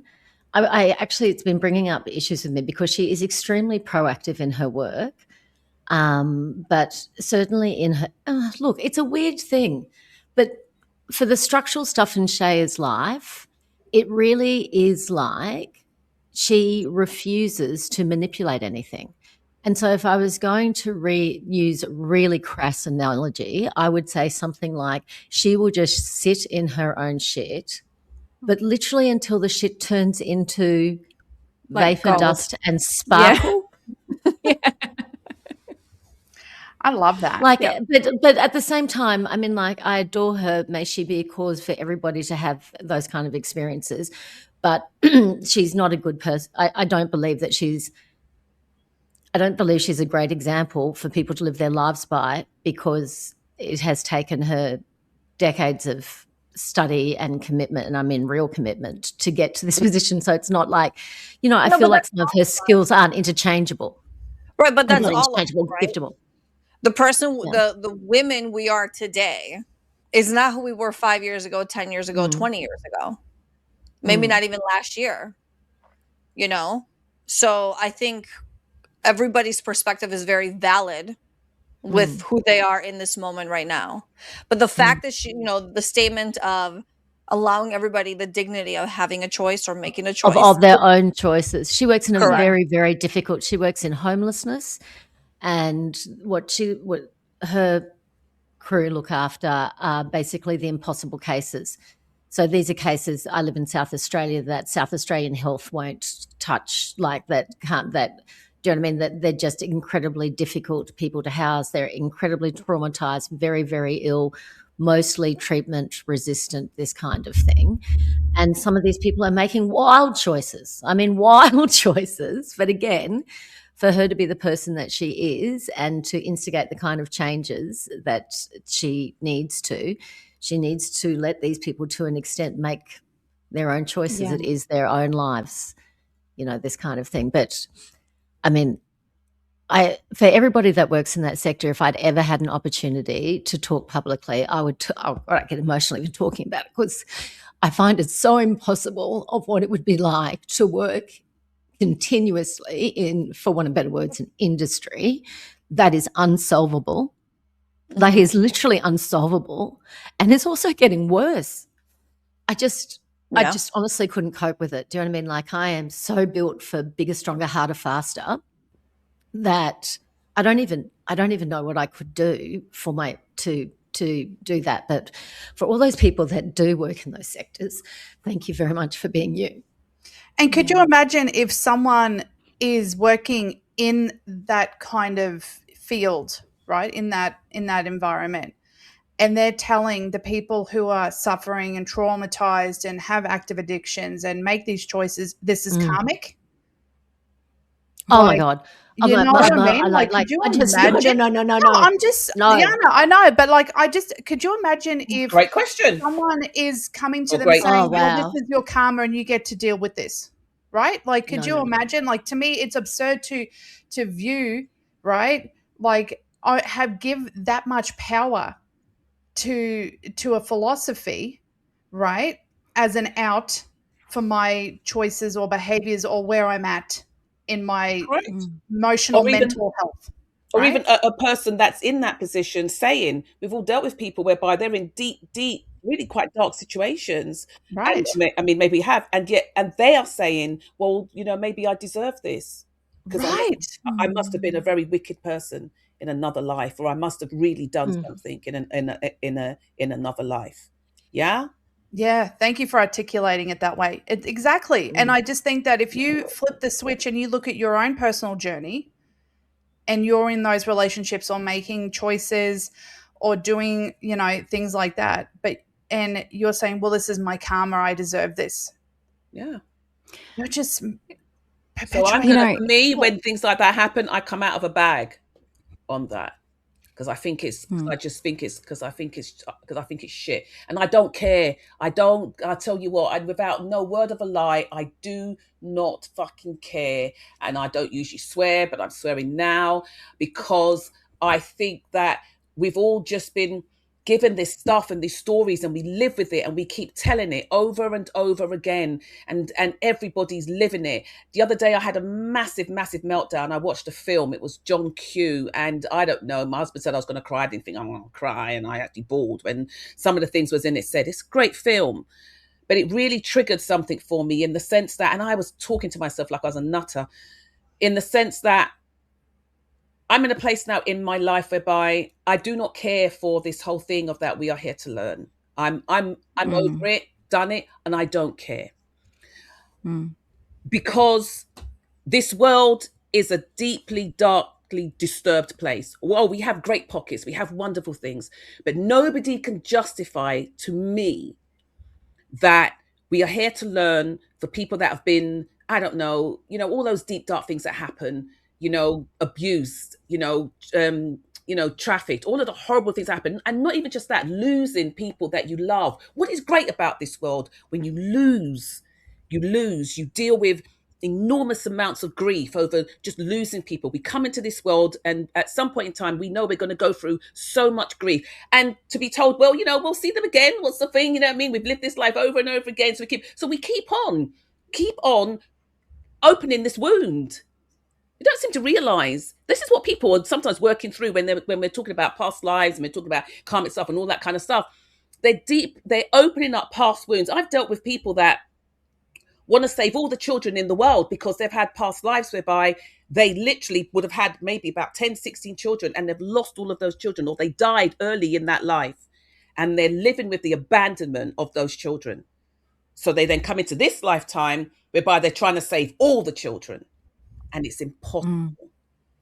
I actually, it's been bringing up issues with me because she is extremely proactive in her work. But certainly in her, look, it's a weird thing, but for the structural stuff in Shaya's life, it really is like she refuses to manipulate anything. And so if I was going to use really crass analogy, I would say something like she will just sit in her own shit, but literally until the shit turns into Like vapor gold. dust and sparkle. Yeah. I love that. But at the same time, I mean, like, I adore her. May she be a cause for everybody to have those kind of experiences. But she's not a good person. I don't believe she's a great example for people to live their lives by, because it has taken her decades of study and commitment, and I mean real commitment, to get to this position. So it's not like, I feel like some of her skills aren't interchangeable. Right, but that's Not all interchangeable, right? giftable. The person, Yeah. the women we are today is not who we were 5 years ago, 10 years ago, 20 years ago. Maybe not even last year, So I think everybody's perspective is very valid with who they are in this moment right now. But the fact that she, the statement of allowing everybody the dignity of having a choice or making a choice. Of their own choices. She works in a Correct. very, very difficult, she works in homelessness, and what her crew look after are basically the impossible cases. So these are cases, I live in South Australia, that South Australian Health won't touch, like that can't, that, do you know what I mean? That they're just incredibly difficult people to house. They're incredibly traumatized, very, very ill, mostly treatment resistant, this kind of thing. And some of these people are making wild choices. I mean, wild choices. But again, for her to be the person that she is and to instigate the kind of changes that she needs to let these people, to an extent, make their own choices. Yeah. It is their own lives, this kind of thing. But I mean, for everybody that works in that sector, if I'd ever had an opportunity to talk publicly, I would get emotional even talking about it, because I find it so impossible of what it would be like to work continuously in, for want of better words, an industry that is unsolvable. Like, is literally unsolvable, and it's also getting worse. I just honestly couldn't cope with it. Do you know what I mean? Like, I am so built for bigger, stronger, harder, faster that I don't even know what I could do to do that. But for all those people that do work in those sectors, thank you very much for being you. And could you imagine if someone is working in that kind of field, right, in that environment, and they're telling the people who are suffering and traumatized and have active addictions and make these choices, this is karmic? Oh my God. You know what I mean? Like, could you imagine? No. I'm just, Diana, I know, but like, could you imagine if Great question. someone is coming to them great. saying, Oh, wow. well, this is your karma and you get to deal with this, right? Like, could you imagine? Like, to me, it's absurd to view, right? Like, I give that much power to a philosophy, right, as an out for my choices or behaviors or where I'm at in my emotional, mental health. Or right? even a person that's in that position saying, we've all dealt with people whereby they're in deep, really quite dark situations. Right. And I mean, maybe have, and they are saying, well, maybe I deserve this because I must have been a very wicked person in another life, or I must have really done something in another life. Yeah. Yeah, thank you for articulating it that way. Exactly. And I just think that if you flip the switch and you look at your own personal journey and you're in those relationships or making choices or doing, things like that, and you're saying, well, this is my karma, I deserve this. Yeah. You're just So perpetuating. for me, when things like that happen, I come out of a bag on that. Because I think it's, because I think it's shit, and I don't care. I tell you what, without no word of a lie, I do not fucking care, and I don't usually swear, but I'm swearing now because I think that we've all just been given this stuff and these stories, and we live with it, and we keep telling it over and over again, and everybody's living it. The other day I had a massive meltdown. I watched a film. It was John Q, and I don't know, my husband said I was going to cry. I didn't think I'm going to cry, and I actually bawled when some of the things was in it. Said it's a great film, but it really triggered something for me in the sense that, and I was talking to myself like I was a nutter, in the sense that I'm in a place now in my life whereby I do not care for this whole thing of that we are here to learn. I'm over it, done it, and I don't care. Because this world is a deeply, darkly disturbed place. Well, we have great pockets, we have wonderful things, but nobody can justify to me that we are here to learn for people that have been, I don't know, all those deep, dark things that happen, abused, trafficked, all of the horrible things happen. And not even just that, losing people that you love. What is great about this world, when you lose, you deal with enormous amounts of grief over just losing people. We come into this world, and at some point in time, we know we're going to go through so much grief. And to be told, well, we'll see them again. What's the thing? You know what I mean? We've lived this life over and over again. So we keep on opening this wound. You don't seem to realize this is what people are sometimes working through when we're talking about past lives and we're talking about karmic stuff and all that kind of stuff. They're opening up past wounds. I've dealt with people that want to save all the children in the world because they've had past lives whereby they literally would have had maybe about 10, 16 children, and they've lost all of those children, or they died early in that life, and they're living with the abandonment of those children. So they then come into this lifetime whereby they're trying to save all the children, and it's impossible.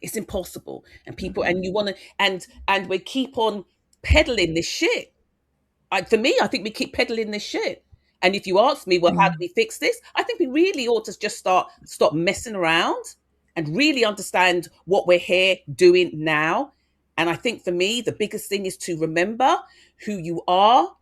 It's impossible. And people, and you want to, and we keep on peddling this shit. For me, I think we keep peddling this shit. And if you ask me, well, how do we fix this? I think we really ought to just stop messing around and really understand what we're here doing now. And I think for me, the biggest thing is to remember who you are,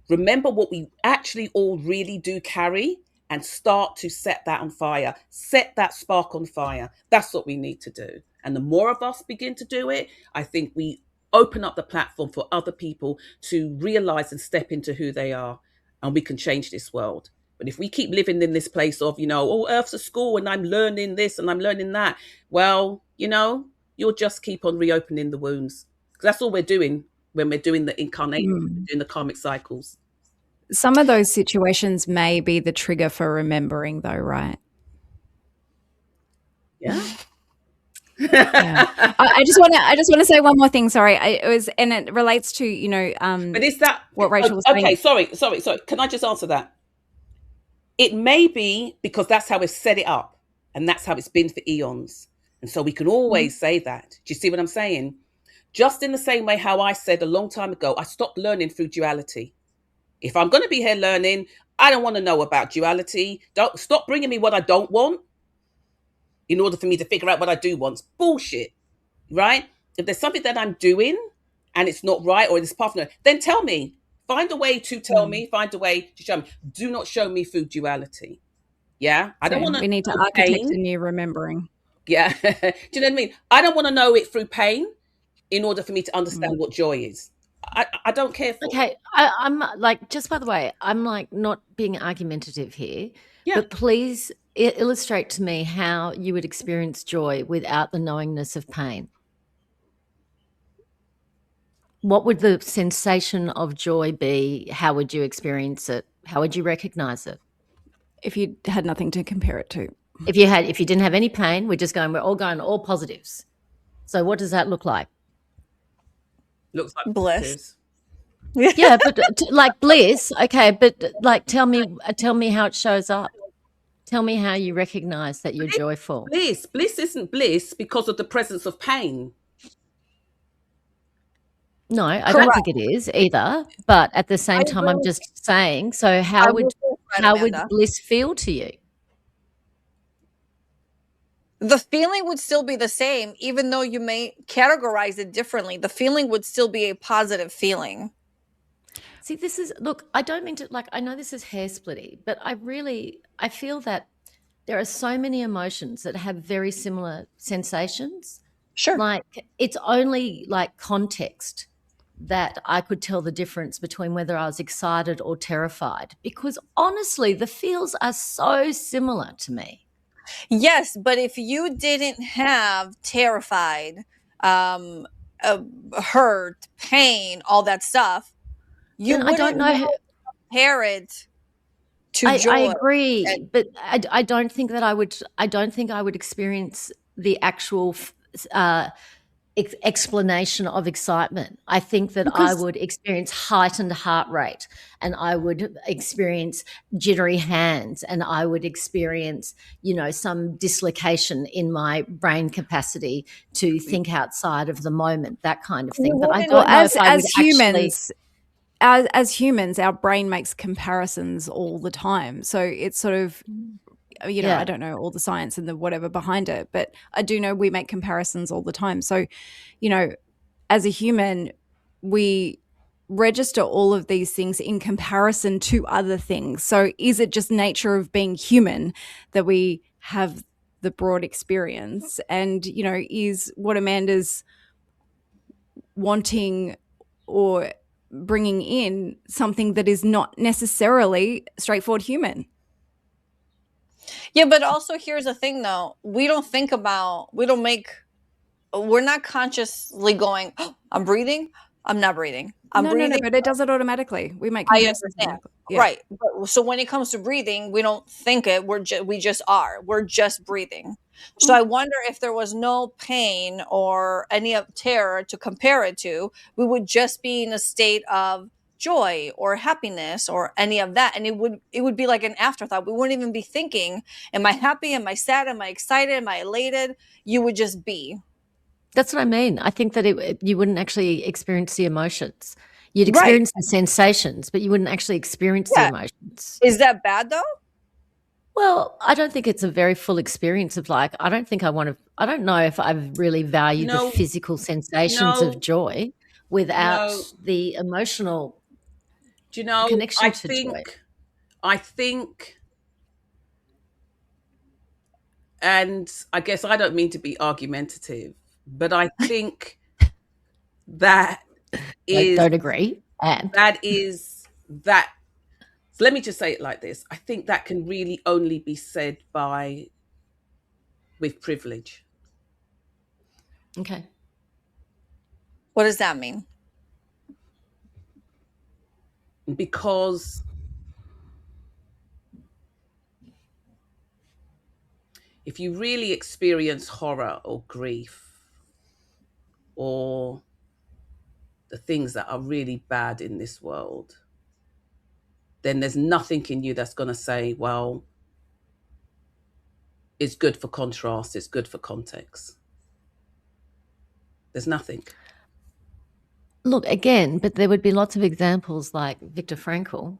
remember what we actually all really do carry, and start to set that on fire, set that spark on fire. That's what we need to do. And the more of us begin to do it, I think we open up the platform for other people to realize and step into who they are, and we can change this world. But if we keep living in this place of, oh, Earth's a school and I'm learning this and I'm learning that, well, you'll just keep on reopening the wounds. That's all we're doing when we're doing the incarnation, doing the karmic cycles. Some of those situations may be the trigger for remembering, though, right? Yeah. Yeah. I just want to say one more thing. Sorry, it relates to But is that what Rachel was saying? Okay, sorry. Can I just answer that? It may be because that's how we've set it up, and that's how it's been for eons, and so we can always say that. Do you see what I'm saying? Just in the same way how I said a long time ago, I stopped learning through duality. If I'm going to be here learning, I don't want to know about duality. Don't stop bringing me what I don't want in order for me to figure out what I do want. It's bullshit, right? If there's something that I'm doing and it's not right, or it's part of it, then tell me. Find a way to tell me. Find a way to show me. Do not show me through duality. Yeah, I don't want to. We need to architect a new remembering. Yeah, do you know what I mean? I don't want to know it through pain in order for me to understand what joy is. I don't care for. Okay, I'm like, just by the way, I'm like not being argumentative here, but please illustrate to me how you would experience joy without the knowingness of pain. What would the sensation of joy be? How would you experience it? How would you recognize it? If you had nothing to compare it to. If you didn't have any pain, we're all going all positives. So what does that look like? Looks like bliss. Yeah, but like bliss, okay, but like tell me how it shows up. Tell me how you recognize that you're joyful. Bliss isn't bliss because of the presence of pain. No, I don't think it is either. But at the same time, I'm just saying. So how would bliss feel to you? The feeling would still be the same, even though you may categorize it differently. The feeling would still be a positive feeling. See, look, I don't mean to, like, I know this is hair splitty, but I feel that there are so many emotions that have very similar sensations. Sure. Like, it's only like context that I could tell the difference between whether I was excited or terrified, because honestly, the feels are so similar to me. Yes, but if you didn't have terrified, hurt, pain, all that stuff, you wouldn't compare it to joy. I agree, but I don't think that I would. I don't think I would experience the actual explanation of excitement. I think that I would experience heightened heart rate, and I would experience jittery hands, and I would experience, some dislocation in my brain capacity to think outside of the moment, that kind of thing. But I don't know if I would humans. As humans, our brain makes comparisons all the time. So it's sort of, I don't know all the science and the whatever behind it, but I do know we make comparisons all the time. So, as a human, we register all of these things in comparison to other things. So is it just nature of being human that we have the broad experience? And, is what Amanda's wanting or bringing in something that is not necessarily straightforward human? Yeah, but also here's the thing though. We're not consciously going, oh, I'm breathing, I'm not breathing. I'm breathing. No, but it does it automatically. We make comparisons. I understand. Yeah. Right. So when it comes to breathing, we don't think it. We just are. We're just breathing. So I wonder if there was no pain or any of terror to compare it to, we would just be in a state of joy or happiness or any of that, and it would be like an afterthought. We wouldn't even be thinking, am I happy, am I sad, am I excited, am I elated? You would just be. That's what I mean. I think that you wouldn't actually experience the emotions. You'd experience the sensations, but you wouldn't actually experience the emotions. Is that bad though? Well, I don't think it's a very full experience of like, I don't know if I really value the No, physical sensations no, of joy without no. the emotional Do you know? connection to joy. I think, and I guess I don't mean to be argumentative, but I think that is Don't agree. And that is that. So let me just say it like this: I think that can really only be said by with privilege. okay. What does that mean? Because if you really experience horror or grief or the things that are really bad in this world, then there's nothing in you that's going to say, well, it's good for contrast, it's good for context. There's nothing. Look, again, but there would be lots of examples like Viktor Frankl,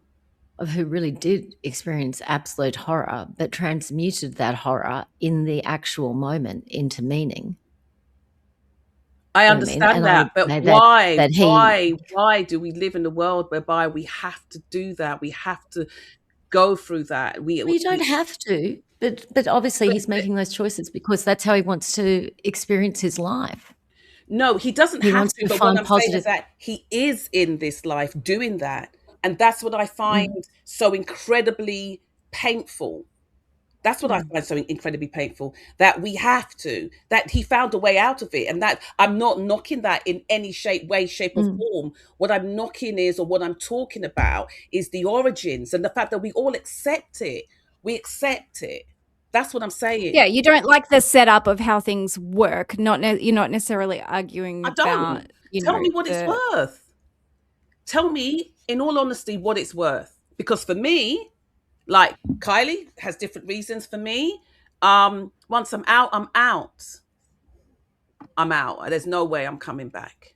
of who really did experience absolute horror, but transmuted that horror in the actual moment into meaning. I You know what I mean? understand And I would that, but say that why do we live in a world whereby we have to do that? We have to go through that. well, you don't have to, but obviously he's making those choices because that's how he wants to experience his life. No, he doesn't He have wants to. to But what find I'm saying is positive. that he is in this life doing that, and that's what I find so incredibly painful. That's what I find so incredibly painful, that we have to, that he found a way out of it. And that I'm not knocking that in any way, shape, or form. What I'm knocking is, or what I'm talking about, is the origins and the fact that we all accept it. We accept it. That's what I'm saying. Yeah, you don't like the setup of how things work. You're not necessarily arguing I don't. about, Tell me what it's worth. Tell me, in all honesty, what it's worth. Because for me, like Kylie has different reasons for me. Once I'm out, I'm out. I'm out. There's no way I'm coming back.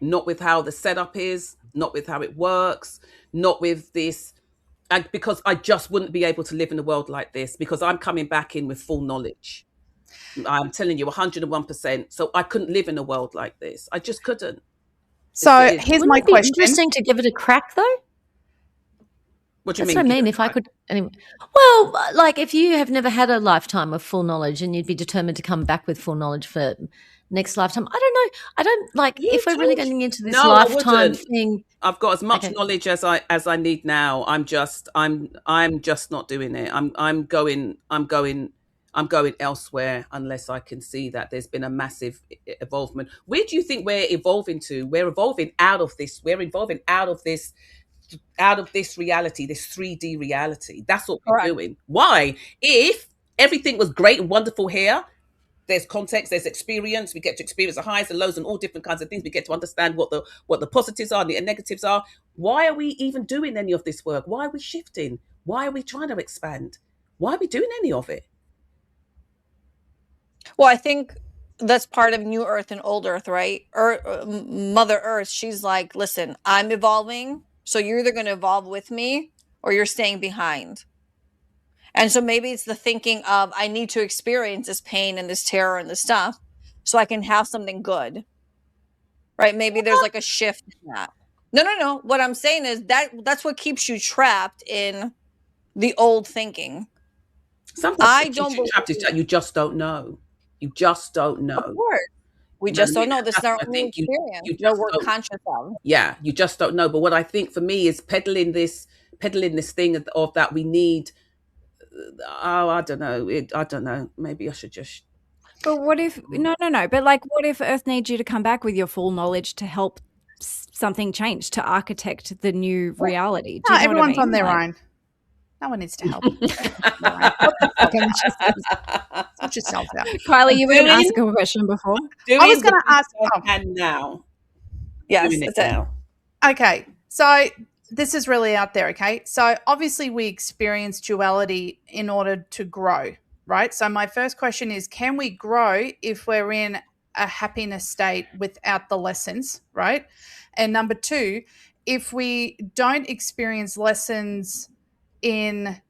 Not with how the setup is, not with how it works, not with this. And because I just wouldn't be able to live in a world like this, because I'm coming back in with full knowledge. I'm telling you 101%. So I couldn't live in a world like this. I just couldn't. So here's Wouldn't my it be question. interesting to give it a crack, though? What do you That's mean? what I mean. If I could, anyway. Well, like if you have never had a lifetime of full knowledge and you'd be determined to come back with full knowledge for next lifetime, I don't know. I don't like You if we're really told- getting into this No, I lifetime wouldn't. thing. I've got as much Okay. knowledge as I need now. I'm just not doing it. I'm going elsewhere unless I can see that there's been a massive evolvement. Where do you think we're evolving to? We're evolving out of this. We're evolving out of this reality, this 3D reality. That's what we're Correct. doing. Why? If everything was great and wonderful here, there's context, there's experience. We get to experience the highs and lows and all different kinds of things. We get to understand what the positives are and the negatives are. Why are we even doing any of this work? Why are we shifting? Why are we trying to expand? Why are we doing any of it? Well, I think that's part of New Earth and Old Earth, right? Mother Earth, she's like, listen, I'm evolving, so you're either going to evolve with me or you're staying behind. And so maybe it's the thinking of, I need to experience this pain and this terror and this stuff so I can have something good. Right? Maybe there's like a shift in that. No. What I'm saying is that's what keeps you trapped in the old thinking. Sometimes I what don't keeps you trapped is that you just don't know. You just don't Of know. course. We You know what just I don't mean? know. This is That's our what I only think. You experience that just we're don't. conscious of. Yeah, you just don't know. But what I think for me is peddling this thing of that we need. Oh, I don't know. I don't know. Maybe I should just. But what if no. But like, what if Earth needs you to come back with your full knowledge to help something change, to architect the new reality? Do No, you know everyone's what I mean? on their Like, own. No one needs to help. What the fuck? Sort yourself out. Kylie, you were going to Doing- ask a question before. Doing I was going to the ask. best I can now. Yes, Doing it that's it. now. Okay, so this is really out there, okay? So obviously we experience duality in order to grow, right? So my first question is, can we grow if we're in a happiness state without the lessons, right? And number two, if we don't experience lessons in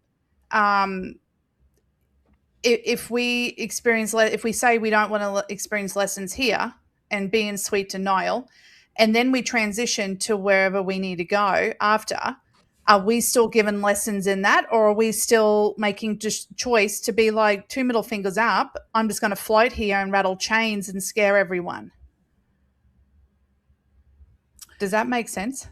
if we if we say we don't want to experience lessons here and be in sweet denial, and then we transition to wherever we need to go after, are we still given lessons in that, or are we still making just choice to be like, two middle fingers up, I'm just going to float here and rattle chains and scare everyone? Does that make sense?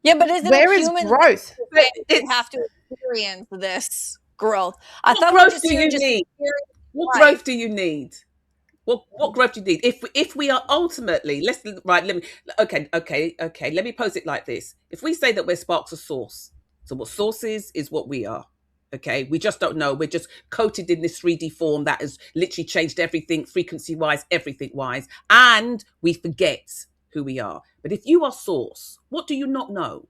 Yeah, but isn't Where it is human growth? we have to experience this growth? I What thought growth we're just do here you just need? experience What life. growth do you need? What growth do you need? If we are ultimately, let me okay. Let me pose it like this. If we say that we're sparks of source, so what source is what we are. Okay, we just don't know. We're just coated in this 3D form that has literally changed everything, frequency wise, everything wise, and we forget who we are. But if you are source, what do you not know?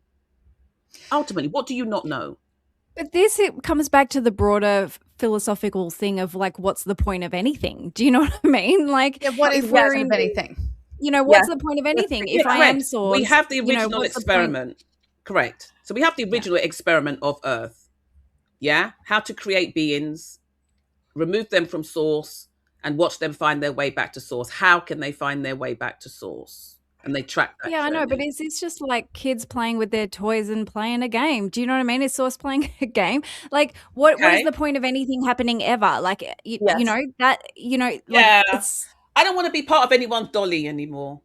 Ultimately, what do you not know? But it comes back to the broader philosophical thing of like, what's the point of anything? Do you know what I mean? Like, Yeah, what is if the we're point in, of anything? what's the point of anything? If I am Correct. source, We have the original what's the point? experiment. Correct. So we have the original experiment of Earth. Yeah. How to create beings, remove them from source, and watch them find their way back to source. How can they find their way back to source? And they track that Yeah, I know, but journey. is this just like kids playing with their toys and playing a game? Do you know what I mean? Is source playing a game? Like, what is Okay. the point of anything happening ever? Like, you Yes. know, that, like Yeah. it's. I don't want to be part of anyone's dolly anymore.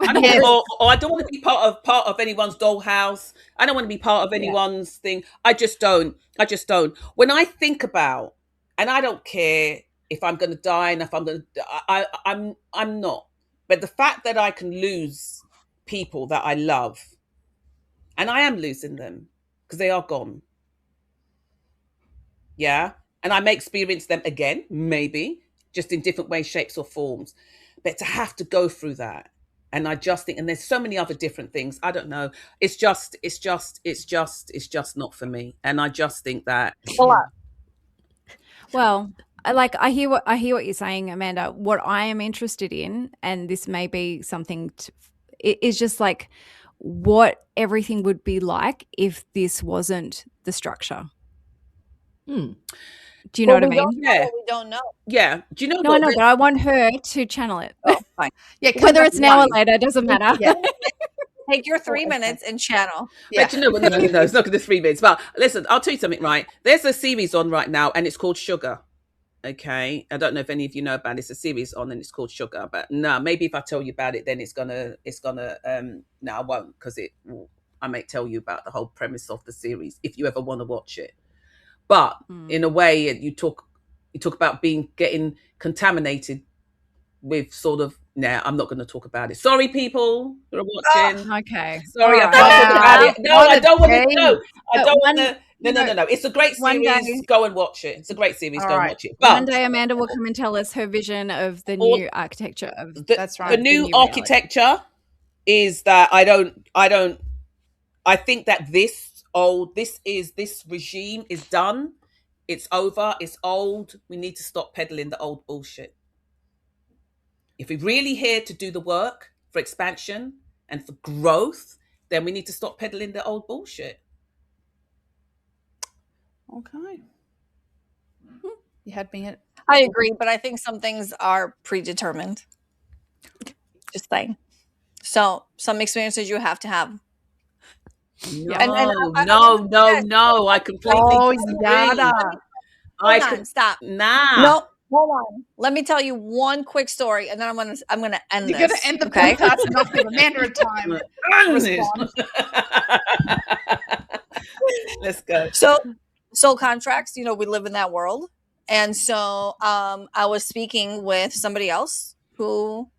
I don't Yes. or I don't want to be part of anyone's dollhouse. I don't want to be part of Yeah. anyone's thing. I just don't. I just don't. When I think about, and I don't care if I'm going to die and if I'm going to, I'm not. But the fact that I can lose people that I love, and I am losing them because they are gone. Yeah, and I may experience them again, maybe just in different ways, shapes, or forms. But to have to go through that, and I just think, and there's so many other different things. I don't know. It's just not for me. And I just think that A lot. Well, I hear what you're saying, Amanda. What I am interested in, and this may be something is just like what everything would be like if this wasn't the structure. Hmm. Do you know what I we mean? don't know Yeah. what we don't know. Yeah. Do you know No, I what? know, but I want her to channel it. Oh, fine. Yeah, come Whether back it's now or one. later, doesn't matter. Yeah. Take your 3 okay. minutes and channel. Yeah. But you know, no, it's not going to 3 minutes. But listen, I'll tell you something, right? There's a series on right now, and it's called Sugar. Okay, I don't know if any of you know about it. It's a series on, and it's called Sugar. But no, maybe if I tell you about it, then it's gonna. No, I won't, because I may tell you about the whole premise of the series if you ever want to watch it. But in a way, you talk about getting contaminated with sort of. Nah, I'm not going to talk about it. Sorry, people who are watching. Okay. Sorry, I All can't right. talk about it. No, What I a don't want to. No, tease. I But don't one- want to. No. It's a great One series. day- Go and watch it. It's a great series. All Go and right. watch it. One But day Amanda will come and tell us her vision of the All- new architecture of That's right. the new reality. architecture is that I think that this regime is done. It's over. It's old. We need to stop peddling the old bullshit. If we're really here to do the work for expansion and for growth, then we need to stop peddling the old bullshit. Okay. You had me at. I agree, but I think some things are predetermined. Just saying. So some experiences you have to have. No, And no. I completely Oh, disagree. yada. Hold on, stop. Nah. No, hold on. Let me tell you one quick story, and then I'm gonna end You're this. going to end the okay? podcast and not give Amanda a time. Respond. Let's go. So soul contracts, we live in that world. And so I was speaking with somebody else who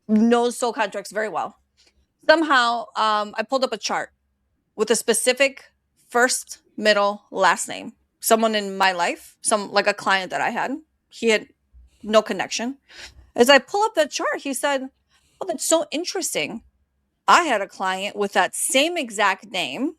knows soul contracts very well. Somehow I pulled up a chart with a specific first, middle, last name. Someone in my life, like a client that I had. He had no connection. As I pull up that chart, he said, "Oh, that's so interesting. I had a client with that same exact name.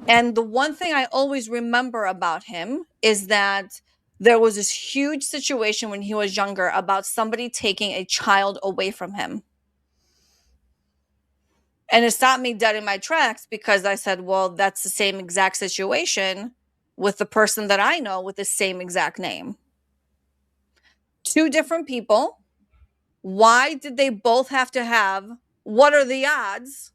And the one thing I always remember about him is that there was this huge situation when he was younger about somebody taking a child away from him." And it stopped me dead in my tracks because I said, well, that's the same exact situation with the person that I know with the same exact name. Two different people. Why did they both have to have? What are the odds?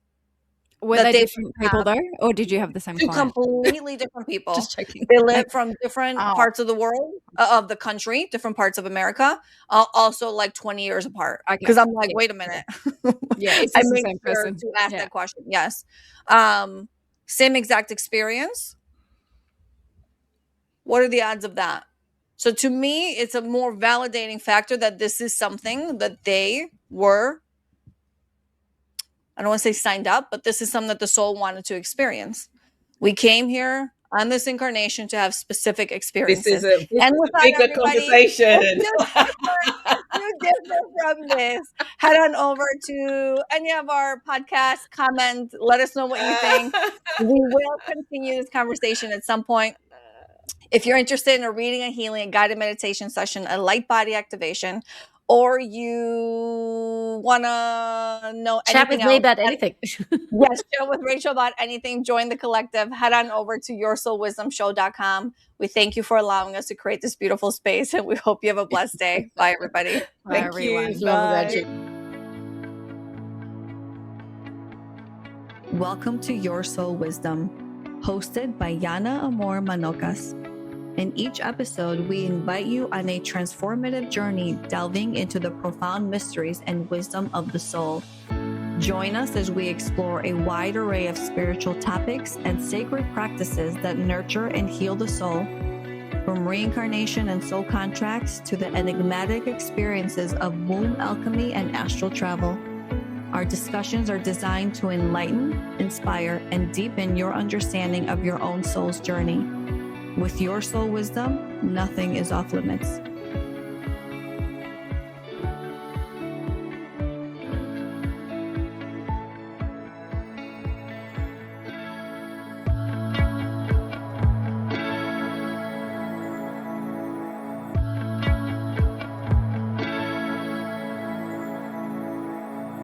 Were that they they different people though, or did you have the same Two client? completely different people. Just checking. They live from different Oh. parts of the world, of the country, different parts of America, also like 20 years apart. Okay. Because I'm like, Yeah. wait a minute. Yeah, it's I just the make same sure person. to ask Yeah. that question. Yes. Same exact experience. What are the odds of that? So to me, it's a more validating factor that this is something that they were, I don't want to say signed up, but this is something that the soul wanted to experience. We came here on this incarnation to have specific This experiences. is a And with that, bigger everybody, conversation. if you differ from this, head on over to any of our podcasts, comment, let us know what you think. We will continue this conversation at some point. If you're interested in a reading, a healing, a guided meditation session, a light body activation, or you want to know Chat anything with me else, about anything. yes, chat with Rachel about anything, join the collective, head on over to yoursoulwisdomshow.com. We thank you for allowing us to create this beautiful space, and we hope you have a blessed day. Bye, everybody. Bye, Thank you. everyone. Love Bye. about you. Welcome to Your Soul Wisdom, hosted by Yana Amor Manocas. In each episode, we invite you on a transformative journey delving into the profound mysteries and wisdom of the soul. Join us as we explore a wide array of spiritual topics and sacred practices that nurture and heal the soul, from reincarnation and soul contracts to the enigmatic experiences of womb alchemy and astral travel. Our discussions are designed to enlighten, inspire, and deepen your understanding of your own soul's journey. With your soul wisdom, nothing is off limits.